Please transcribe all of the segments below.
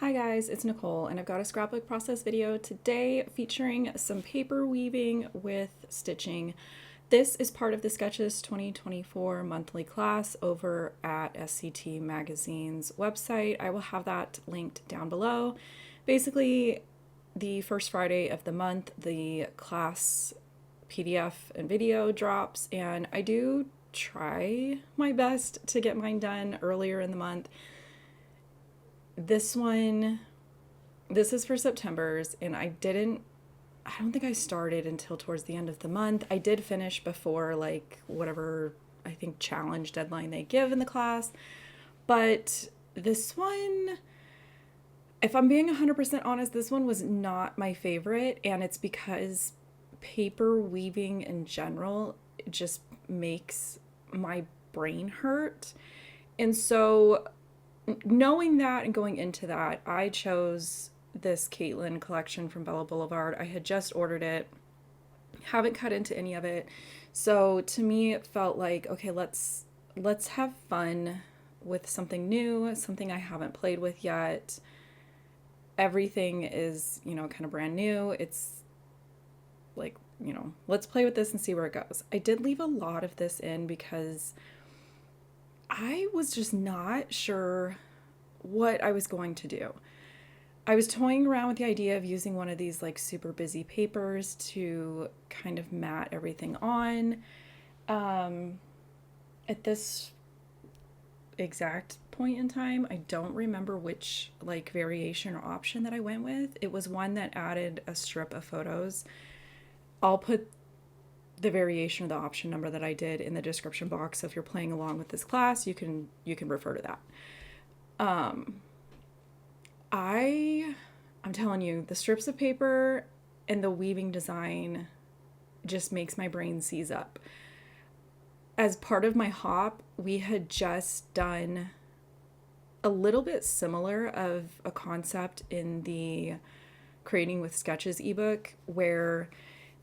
Hi guys, it's Nicole and I've got a scrapbook process video today featuring some paper weaving with stitching. This is part of the Sketches 2024 monthly class over at SCT Magazine's website. I will have that linked down below. Basically, the first Friday of the month, the class PDF and video drops, and I do try my best to get mine done earlier in the month. This is for September's, and I don't think I started until towards the end of the month. I did finish before, like, whatever, I think, challenge deadline they give in the class. But this one, if I'm being 100% honest, this one was not my favorite, and it's because paper weaving in general just makes my brain hurt. And so knowing that and going into that, I chose this Caitlin collection from Bella Boulevard. I had just ordered it, haven't cut into any of it. So to me, it felt like, okay, let's have fun with something new, something I haven't played with yet. Everything is, kind of brand new. It's like, let's play with this and see where it goes. I did leave a lot of this in because I was just not sure what I was going to do. I was toying around with the idea of using one of these like super busy papers to kind of mat everything on. At this exact point in time, I don't remember which like variation or option that I went with. It was one that added a strip of photos. I'll put the variation of the option number that I did in the description box. So if you're playing along with this class, you can refer to that. I'm telling you, the strips of paper and the weaving design just makes my brain seize up. As part of my hop, we had just done a little bit similar of a concept in the Creating with Sketches ebook where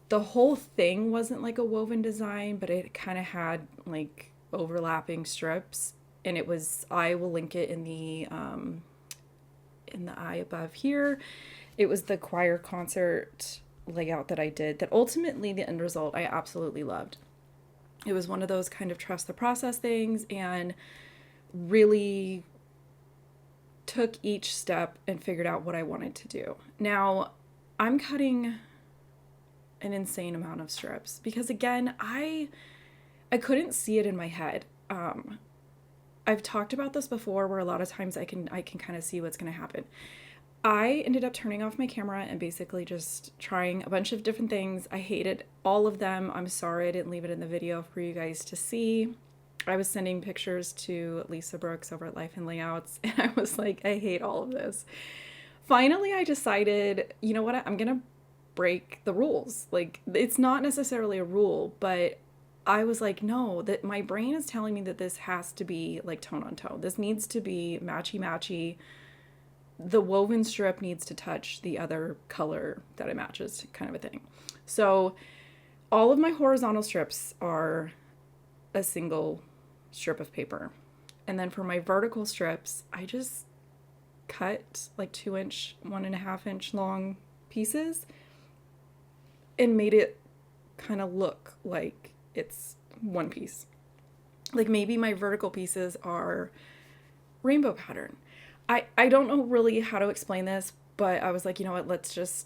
the whole thing wasn't like a woven design, but it kind of had like overlapping strips, and it was, I will link it in the eye above here. It was the choir concert layout that I did that ultimately the end result I absolutely loved. It was one of those kind of trust the process things and really took each step and figured out what I wanted to do. Now, I'm cutting an insane amount of strips because again, I couldn't see it in my head. I've talked about this before where a lot of times I can kind of see what's going to happen. I ended up turning off my camera and basically just trying a bunch of different things. I hated all of them. I'm sorry I didn't leave it in the video for you guys to see. I was sending pictures to Lisa Brooks over at Life and Layouts, and I was like, I hate all of this. Finally, I decided, you know what, I'm going to break the rules. Like, it's not necessarily a rule, but I was like, no, that my brain is telling me that this has to be like tone on tone. This needs to be matchy matchy. The woven strip needs to touch the other color that it matches, kind of a thing. So all of my horizontal strips are a single strip of paper. And then for my vertical strips, I just cut like 2-inch, 1.5-inch long pieces and made it kind of look like it's one piece. Like maybe my vertical pieces are rainbow pattern. I don't know really how to explain this, but I was like, you know what,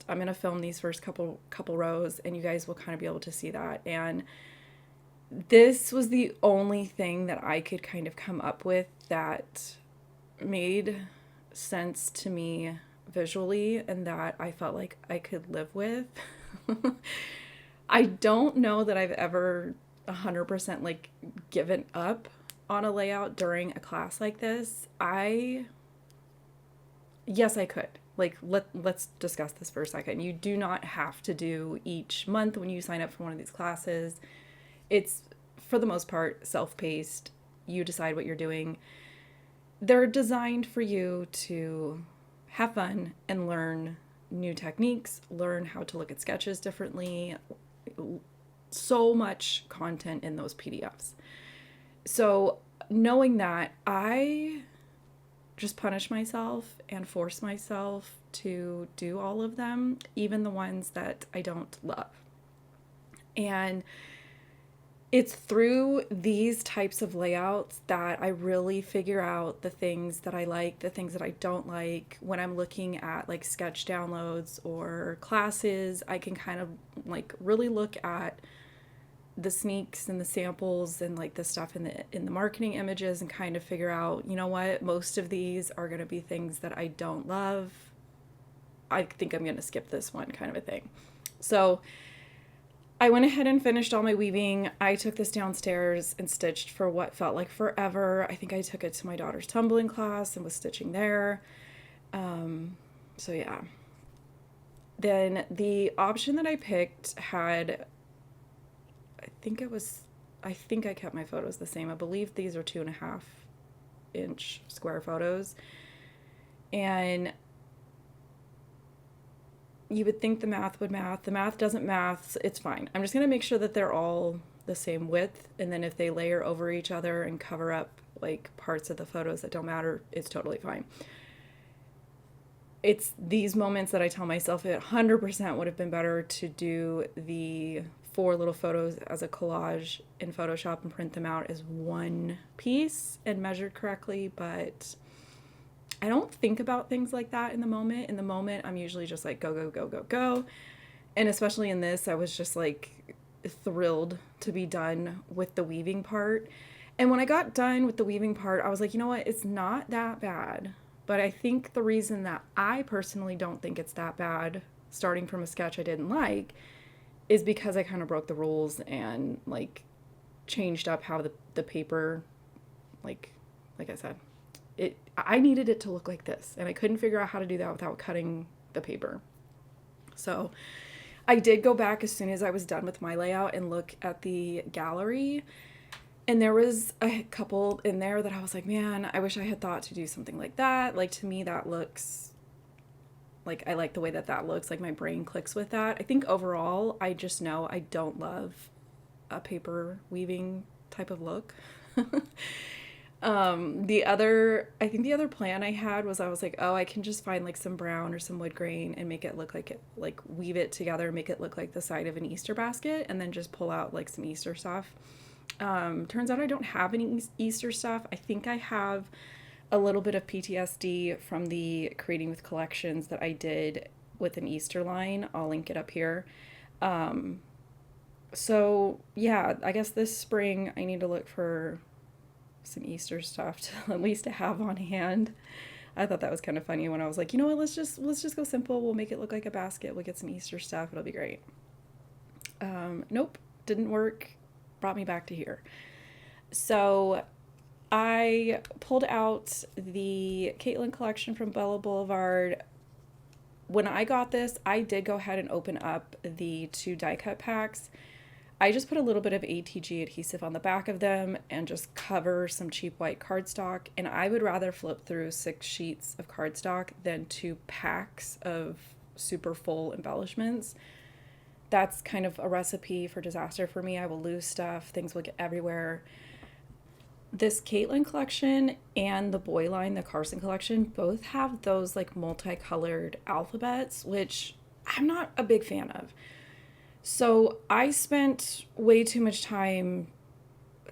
I'm going to film these first couple rows and you guys will kind of be able to see that. And this was the only thing that I could kind of come up with that made sense to me visually and that I felt like I could live with. I don't know that I've ever 100% like given up on a layout during a class like this. Yes, I could. Like, let's discuss this for a second. You do not have to do each month when you sign up for one of these classes. It's, for the most part, self-paced. You decide what you're doing. They're designed for you to have fun and learn new techniques, learn how to look at sketches differently. So much content in those PDFs. So knowing that, I just punish myself and force myself to do all of them, even the ones that I don't love. And it's through these types of layouts that I really figure out the things that I like, the things that I don't like. When I'm looking at like sketch downloads or classes, I can kind of like really look at the sneaks and the samples and like the stuff in the marketing images and kind of figure out, you know what, most of these are going to be things that I don't love. I think I'm going to skip this one, kind of a thing. So I went ahead and finished all my weaving. I took this downstairs and stitched for what felt like forever. I think I took it to my daughter's tumbling class and was stitching there. So yeah. Then the option that I picked had, I think I kept my photos the same. I believe these are 2.5-inch square photos. And you would think the math would math. The math doesn't math. It's fine. I'm just going to make sure that they're all the same width. And then if they layer over each other and cover up like parts of the photos that don't matter, it's totally fine. It's these moments that I tell myself it 100% would have been better to do the 4 little photos as a collage in Photoshop and print them out as one piece and measured correctly. But I don't think about things like that in the moment. In the moment, I'm usually just like, go, go, go, go, go. And especially in this, I was just like thrilled to be done with the weaving part. And when I got done with the weaving part, I was like, you know what? It's not that bad. But I think the reason that I personally don't think it's that bad, starting from a sketch I didn't like, is because I kind of broke the rules and like changed up how the paper, like I said, I needed it to look like this, and I couldn't figure out how to do that without cutting the paper. So I did go back as soon as I was done with my layout and look at the gallery, and there was a couple in there that I was like, man, I wish I had thought to do something like that. Like, to me, that looks like, I like the way that looks, like my brain clicks with that. I think overall, I just know I don't love a paper weaving type of look. I think the other plan I had was I was like, oh, I can just find like some brown or some wood grain and make it look like it, like weave it together and make it look like the side of an Easter basket, and then just pull out like some Easter stuff. Turns out I don't have any Easter stuff. I think I have a little bit of PTSD from the Creating with Collections that I did with an Easter line. I'll link it up here. So yeah, I guess this spring I need to look for some Easter stuff to at least to have on hand. I thought that was kind of funny when I was like, you know what, let's just go simple. We'll make it look like a basket. We'll get some Easter stuff. It'll be great. Nope, didn't work. Brought me back to here. So I pulled out the Caitlin collection from Bella Boulevard. When I got this, I did go ahead and open up the 2 die cut packs. I just put a little bit of ATG adhesive on the back of them and just cover some cheap white cardstock. And I would rather flip through 6 sheets of cardstock than 2 packs of super full embellishments. That's kind of a recipe for disaster for me. I will lose stuff. Things will get everywhere. This Caitlin collection and the boy line, the Carson collection, both have those like multicolored alphabets, which I'm not a big fan of. So I spent way too much time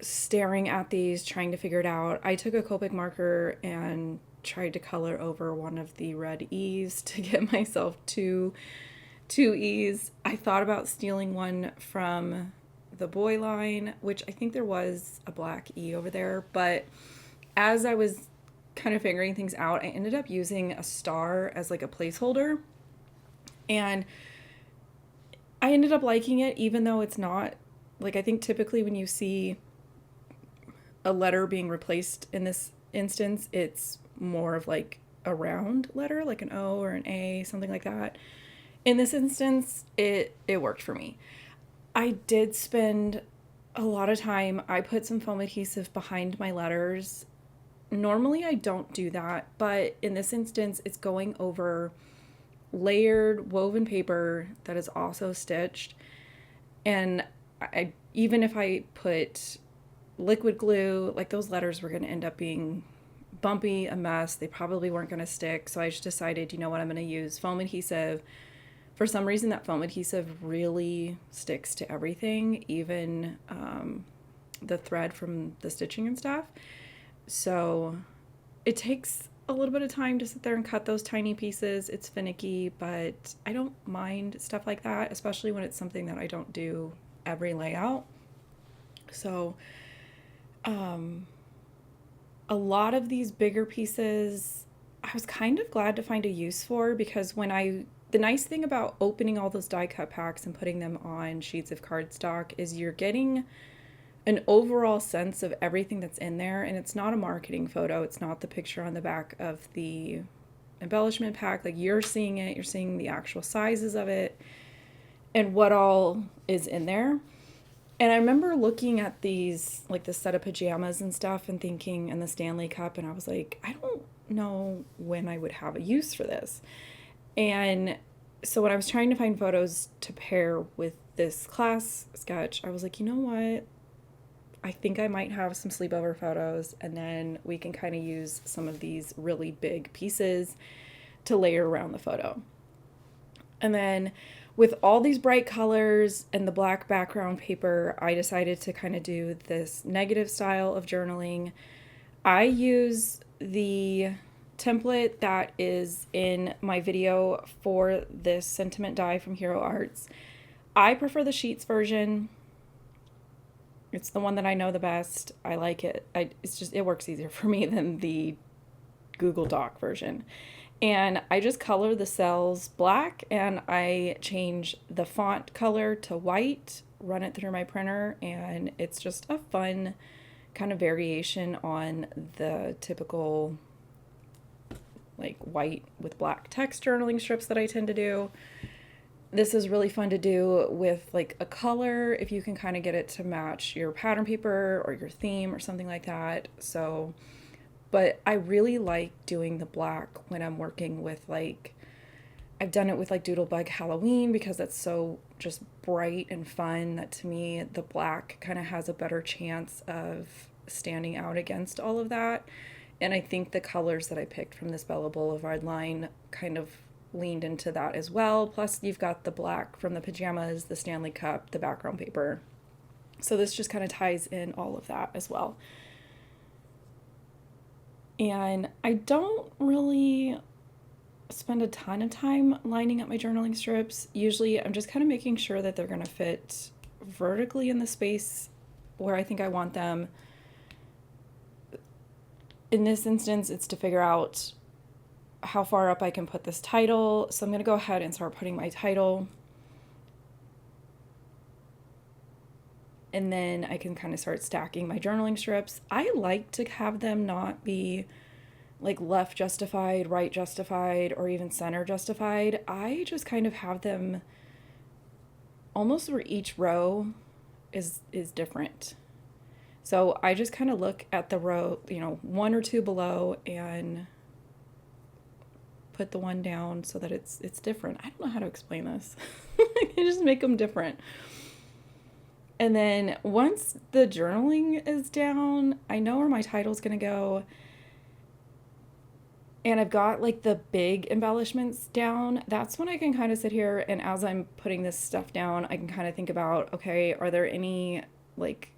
staring at these, trying to figure it out. I took a Copic marker and tried to color over one of the red E's to get myself two E's. I thought about stealing one from the boy line, which I think there was a black E over there. But as I was kind of figuring things out, I ended up using a star as like a placeholder. And I ended up liking it, even though it's not, like, I think typically when you see a letter being replaced in this instance, it's more of like a round letter, like an O or an A, something like that. In this instance, it worked for me. I did spend a lot of time, I put some foam adhesive behind my letters. Normally I don't do that, but in this instance, it's going over layered woven paper that is also stitched. And even if I put liquid glue, like, those letters were going to end up being bumpy, a mess. They probably weren't going to stick. So I just decided, you know what, I'm going to use foam adhesive. For some reason, that foam adhesive really sticks to everything, even the thread from the stitching and stuff. So it takes a little bit of time to sit there and cut those tiny pieces. It's finicky, but I don't mind stuff like that, especially when it's something that I don't do every layout. So a lot of these bigger pieces, I was kind of glad to find a use for, because the nice thing about opening all those die cut packs and putting them on sheets of cardstock is you're getting an overall sense of everything that's in there, and it's not a marketing photo. It's not the picture on the back of the embellishment pack. Like, you're seeing it, you're seeing the actual sizes of it and what all is in there. And I remember looking at these, like the set of pajamas and stuff, and thinking, and the Stanley Cup, and I was like, I don't know when I would have a use for this. And so when I was trying to find photos to pair with this class sketch, I was like, you know what? I think I might have some sleepover photos, and then we can kind of use some of these really big pieces to layer around the photo. And then with all these bright colors and the black background paper, I decided to kind of do this negative style of journaling. I use the template that is in my video for this sentiment die from Hero Arts. I prefer the sheets version. It's the one that I know the best. I like it. It works easier for me than the Google Doc version. And I just color the cells black, and I change the font color to white, run it through my printer, and it's just a fun kind of variation on the typical like white with black text journaling strips that I tend to do. This is really fun to do with like a color, if you can kind of get it to match your pattern paper or your theme or something like that. So, but I really like doing the black when I'm working with, like, I've done it with like Doodlebug Halloween, because that's so just bright and fun that to me the black kind of has a better chance of standing out against all of that. And I think the colors that I picked from this Bella Boulevard line kind of leaned into that as well. Plus you've got the black from the pajamas, the Stanley Cup, the background paper. So this just kind of ties in all of that as well. And I don't really spend a ton of time lining up my journaling strips. Usually I'm just kind of making sure that they're going to fit vertically in the space where I think I want them. In this instance, it's to figure out how far up I can put this title. So I'm going to go ahead and start putting my title. And then I can kind of start stacking my journaling strips. I like to have them not be like left justified, right justified, or even center justified. I just kind of have them almost where each row is different. So I just kind of look at the row, one or two below, and put the one down so that it's different. I don't know how to explain this. I just make them different. And then once the journaling is down, I know where my title's going to go. And I've got like the big embellishments down. That's when I can kind of sit here, and as I'm putting this stuff down, I can kind of think about, okay, are there any like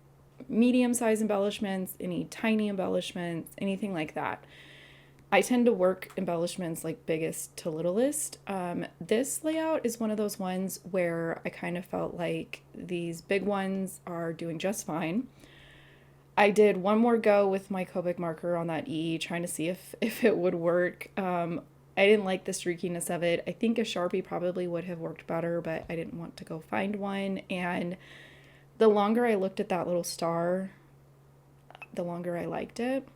medium-sized embellishments, any tiny embellishments, anything like that. I tend to work embellishments like biggest to littlest. This layout is one of those ones where I kind of felt like these big ones are doing just fine. I did one more go with my Copic marker on that E, trying to see if it would work. I didn't like the streakiness of it. I think a Sharpie probably would have worked better, but I didn't want to go find one. And the longer I looked at that little star, the longer I liked it.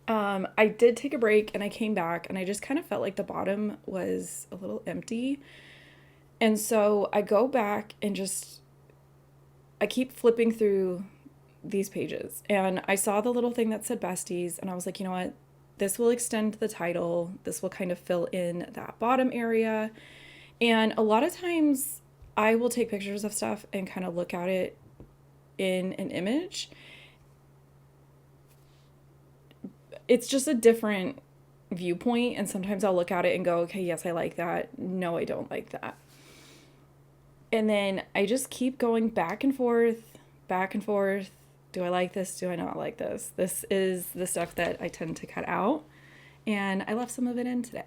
I did take a break, and I came back, and I just kind of felt like the bottom was a little empty. And so I go back and I keep flipping through these pages, and I saw the little thing that said Besties, and I was like, you know what? This will extend the title. This will kind of fill in that bottom area. And a lot of times I will take pictures of stuff and kind of look at it in an image. it's just a different viewpoint, and sometimes I'll look at it and go, okay, yes, I like that. No, I don't like that. And then I just keep going back and forth, back and forth. Do I like this? Do I not like this? This is the stuff that I tend to cut out, and I left some of it in today.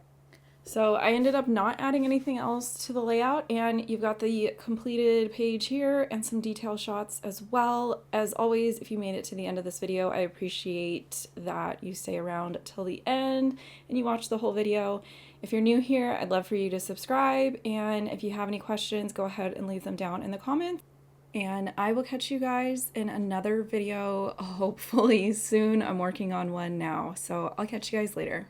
So I ended up not adding anything else to the layout, and you've got the completed page here and some detail shots as well. As always, if you made it to the end of this video, I appreciate that you stay around till the end and you watch the whole video. If you're new here, I'd love for you to subscribe, and if you have any questions, go ahead and leave them down in the comments. And I will catch you guys in another video, hopefully soon. I'm working on one now, so I'll catch you guys later.